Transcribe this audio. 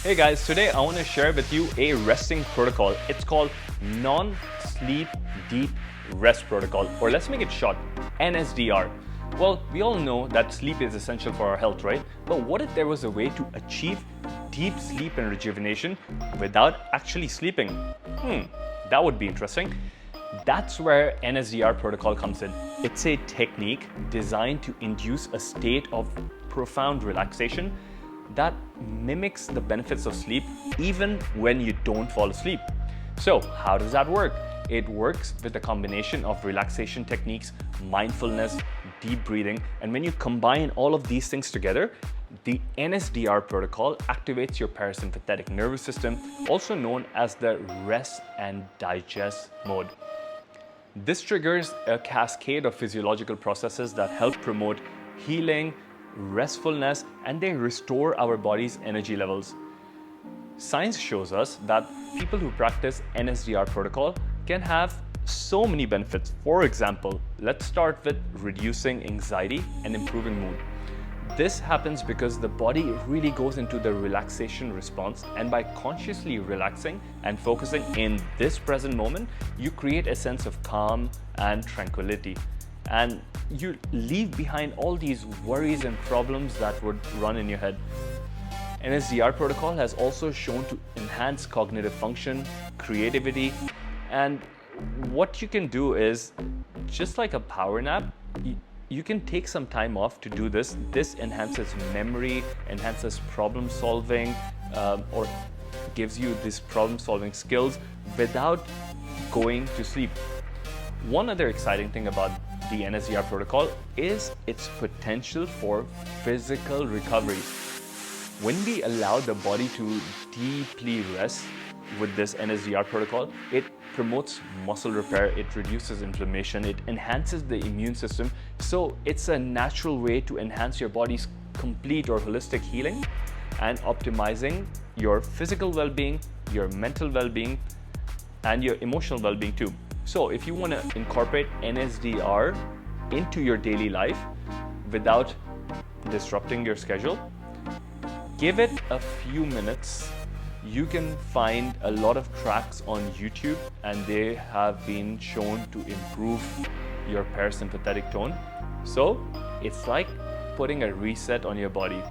Hey guys, today I want to share with you a resting protocol. It's called non-sleep deep rest protocol, or let's make it short, NSDR. Well, we all know that sleep is essential for our health, right? But what if there was a way to achieve deep sleep and rejuvenation without actually sleeping? That would be interesting. That's where NSDR protocol comes in. It's a technique designed to induce a state of profound relaxation that mimics the benefits of sleep even when you don't fall asleep. So how does that work? It works with a combination of relaxation techniques, mindfulness, deep breathing, and when you combine all of these things together, the NSDR protocol activates your parasympathetic nervous system, also known as the rest and digest mode. This triggers a cascade of physiological processes that help promote healing, restfulness, and they restore our body's energy levels. Science shows us that people who practice NSDR protocol can have so many benefits. For example, let's start with reducing anxiety and improving mood. This happens because the body really goes into the relaxation response, and by consciously relaxing and focusing in this present moment, you create a sense of calm and tranquility. And you leave behind all these worries and problems that would run in your head. NSDR protocol has also shown to enhance cognitive function, creativity, and what you can do is, just like a power nap, you can take some time off to do this. This enhances memory, enhances problem solving, or gives you these problem solving skills without going to sleep. One other exciting thing about the NSDR protocol is its potential for physical recovery. When we allow the body to deeply rest with this NSDR protocol, it promotes muscle repair, it reduces inflammation, it enhances the immune system. So it's a natural way to enhance your body's complete or holistic healing and optimizing your physical well-being, your mental well-being, and your emotional well-being too. So if you want to incorporate NSDR into your daily life without disrupting your schedule, give it a few minutes. You can find a lot of tracks on YouTube, and they have been shown to improve your parasympathetic tone. So it's like putting a reset on your body.